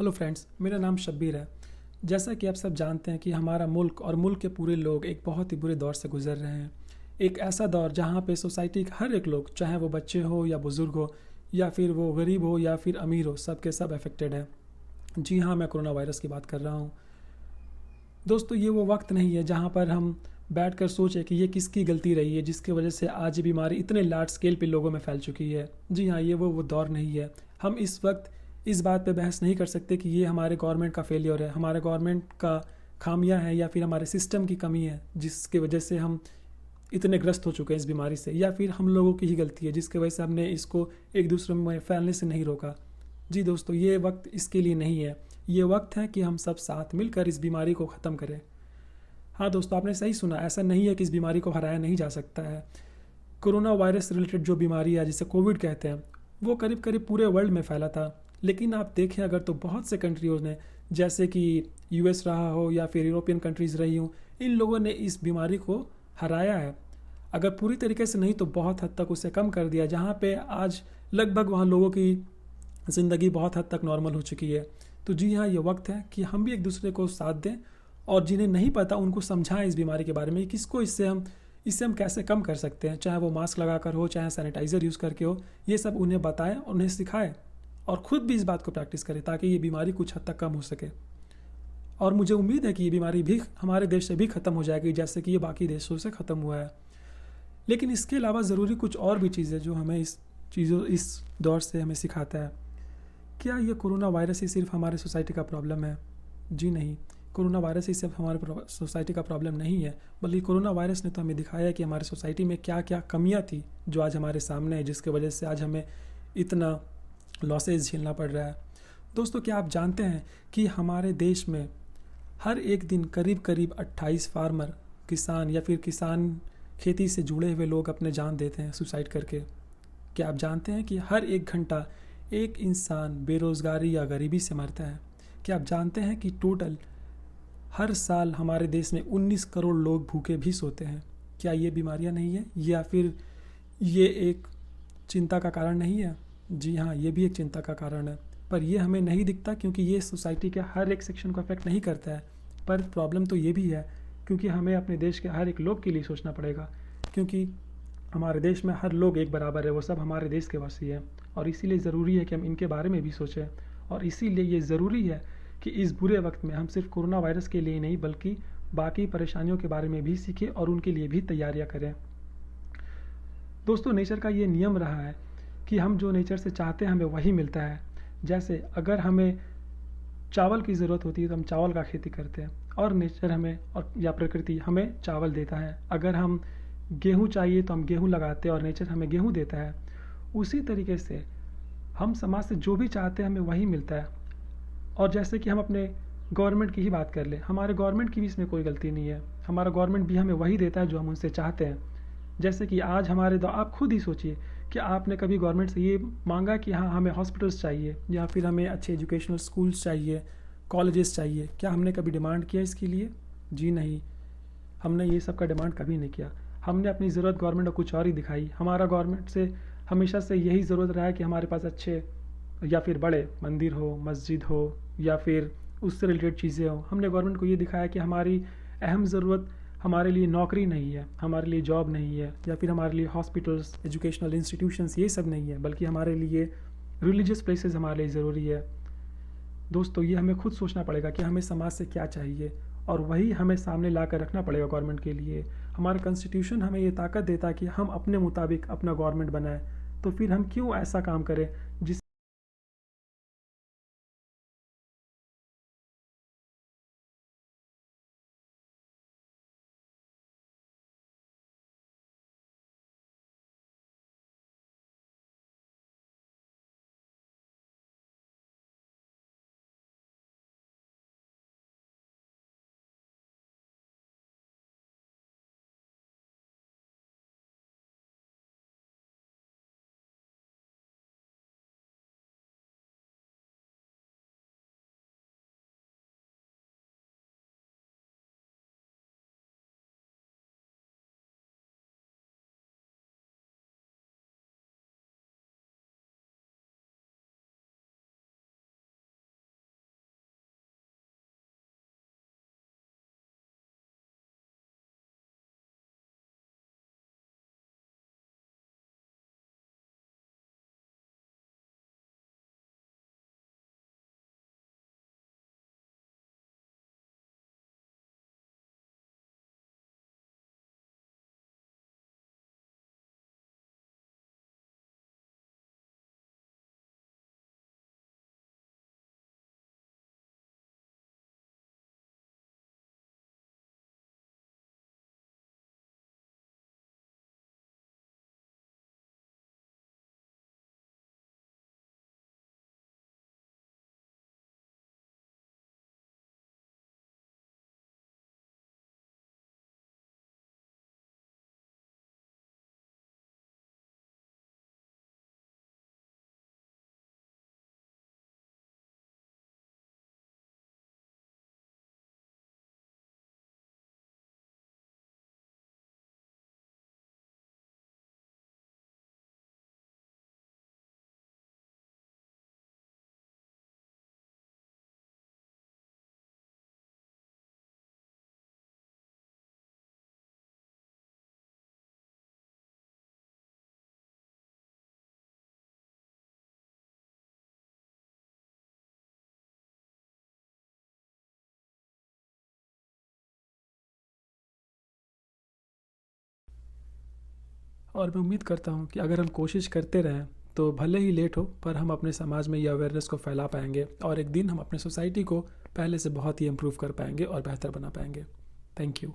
Hello friends, मेरा नाम शब्बीर है। जैसा कि आप सब जानते हैं कि हमारा मुल्क और मुल्क के पूरे लोग एक बहुत ही बुरे दौर से गुजर रहे हैं। एक ऐसा दौर जहां पे सोसाइटी का हर एक लोग, चाहे वो बच्चे हो या बुज़ुर्ग हो या फिर वो गरीब हो या फिर अमीर हो, सब के सब अफेक्टेड है। जी हाँ, मैं कोरोना वायरस की बात कर रहा हूँ। दोस्तों, ये वो वक्त नहीं है जहाँ पर हम बैठकर सोचें कि ये किसकी गलती रही है जिसकी वजह से आज ये बीमारी इतने लार्ज स्केल पे लोगों में फैल चुकी है। जी हाँ, ये वो दौर नहीं है। हम इस वक्त इस बात पे बहस नहीं कर सकते कि ये हमारे गवर्नमेंट का फेलियर है, हमारे गवर्नमेंट का खामियां है या फिर हमारे सिस्टम की कमी है जिसकी वजह से हम इतने ग्रस्त हो चुके हैं इस बीमारी से, या फिर हम लोगों की ही गलती है जिसकी वजह से हमने इसको एक दूसरे में फैलने से नहीं रोका। जी दोस्तों, ये वक्त इसके लिए नहीं है। ये वक्त है कि हम सब साथ मिलकर इस बीमारी को ख़त्म करें। हाँ दोस्तों, आपने सही सुना, ऐसा नहीं है कि इस बीमारी को हराया नहीं जा सकता है। कोरोना वायरस रिलेटेड जो बीमारी है जिसे कोविड कहते हैं, वो करीब करीब पूरे वर्ल्ड में फैला था। लेकिन आप देखें अगर, तो बहुत से कंट्रियों ने, जैसे कि यूएस रहा हो या फिर यूरोपियन कंट्रीज़ रही हों, इन लोगों ने इस बीमारी को हराया है। अगर पूरी तरीके से नहीं तो बहुत हद तक उसे कम कर दिया, जहाँ पे आज लगभग वहाँ लोगों की ज़िंदगी बहुत हद तक नॉर्मल हो चुकी है। तो जी हाँ, ये वक्त है कि हम भी एक दूसरे को साथ दें और जिन्हें नहीं पता उनको समझाएं इस बीमारी के बारे में, किसको इससे हम कैसे कम कर सकते हैं, चाहे वो मास्क लगाकर हो, चाहे सैनिटाइज़र यूज़ करके हो। ये सब उन्हें बताएं और उन्हें सिखाएं और ख़ुद भी इस बात को प्रैक्टिस करें ताकि ये बीमारी कुछ हद तक कम हो सके। और मुझे उम्मीद है कि ये बीमारी भी हमारे देश से भी ख़त्म हो जाएगी, जैसे कि ये बाकी देशों से ख़त्म हुआ है। लेकिन इसके अलावा ज़रूरी कुछ और भी चीज़ें जो हमें इस दौर से हमें सिखाता है। क्या ये कोरोना वायरस ही सिर्फ हमारे सोसाइटी का प्रॉब्लम है? जी नहीं, कोरोना वायरस ही सिर्फ हमारे सोसाइटी का प्रॉब्लम नहीं है, बल्कि कोरोना वायरस ने तो हमें दिखाया कि हमारे सोसाइटी में क्या क्या कमियां थी जो आज हमारे सामने है, जिसकी वजह से आज हमें इतना लॉसेज झेलना पड़ रहा है। दोस्तों, क्या आप जानते हैं कि हमारे देश में हर एक दिन करीब करीब 28 फार्मर, किसान या फिर किसान खेती से जुड़े हुए लोग अपने जान देते हैं सुसाइड करके? क्या आप जानते हैं कि हर एक घंटा एक इंसान बेरोज़गारी या गरीबी से मरता है? क्या आप जानते हैं कि टोटल हर साल हमारे देश में 19 करोड़ लोग भूखे भी सोते हैं? क्या ये बीमारियां नहीं है, या फिर ये एक चिंता का कारण नहीं है? जी हाँ, ये भी एक चिंता का कारण है, पर ये हमें नहीं दिखता क्योंकि ये सोसाइटी के हर एक सेक्शन को अफेक्ट नहीं करता है। पर प्रॉब्लम तो ये भी है क्योंकि हमें अपने देश के हर एक लोग के लिए सोचना पड़ेगा, क्योंकि हमारे देश में हर लोग एक बराबर है, वो सब हमारे देश के वासी हैं। और इसीलिए ज़रूरी है कि हम इनके बारे में भी सोचें। और इसीलिए ये ज़रूरी है कि इस बुरे वक्त में हम सिर्फ कोरोना वायरस के लिए नहीं बल्कि बाकी परेशानियों के बारे में भी सीखें और उनके लिए भी तैयारियां करें। दोस्तों, नेचर का ये नियम रहा है कि हम जो नेचर से चाहते हैं हमें वही मिलता है। जैसे अगर हमें चावल की ज़रूरत होती है तो हम चावल का खेती करते हैं और नेचर हमें और या प्रकृति हमें चावल देता है। अगर हम गेहूँ चाहिए तो हम गेहूँ लगाते हैं और नेचर हमें गेहूँ देता है। उसी तरीके से हम समाज से जो भी चाहते हैं हमें वही मिलता है। और जैसे कि हम अपने गवर्नमेंट की ही बात कर लें, हमारे गवर्नमेंट की भी इसमें कोई गलती नहीं है। हमारा गवर्नमेंट भी हमें वही देता है जो हम उनसे चाहते हैं। जैसे कि आज हमारे दो, आप खुद ही सोचिए कि आपने कभी गवर्नमेंट से ये मांगा कि हाँ हमें हॉस्पिटल्स चाहिए या फिर हमें अच्छे एजुकेशनल स्कूल्स चाहिए, कॉलेजेस चाहिए? क्या हमने कभी डिमांड किया इसके लिए? जी नहीं, हमने ये सब का डिमांड कभी नहीं किया। हमने अपनी ज़रूरत गवर्नमेंट को कुछ और ही दिखाई। हमारा गवर्नमेंट से हमेशा से यही ज़रूरत रहा है कि हमारे पास अच्छे या फिर बड़े मंदिर हो, मस्जिद हो या फिर उससे रिलेटेड चीज़ें हो। हमने गवर्नमेंट को ये दिखाया कि हमारी अहम ज़रूरत हमारे लिए नौकरी नहीं है, हमारे लिए जॉब नहीं है, या फिर हमारे लिए हॉस्पिटल्स, एजुकेशनल इंस्टीट्यूशंस, ये सब नहीं है, बल्कि हमारे लिए रिलीजियस प्लेसेस हमारे लिए ज़रूरी है। दोस्तों, ये हमें खुद सोचना पड़ेगा कि हमें समाज से क्या चाहिए और वही हमें सामने ला कर रखना पड़ेगा गवर्नमेंट के लिए। हमारा कॉन्स्टिट्यूशन हमें ये ताकत देता है कि हम अपने मुताबिक अपना गवर्नमेंट बनाएं। तो फिर हम क्यों ऐसा काम करें जिस और मैं उम्मीद करता हूँ कि अगर हम कोशिश करते रहें तो भले ही लेट हो, पर हम अपने समाज में ये अवेयरनेस को फैला पाएंगे और एक दिन हम अपने सोसाइटी को पहले से बहुत ही इम्प्रूव कर पाएंगे और बेहतर बना पाएंगे। Thank you.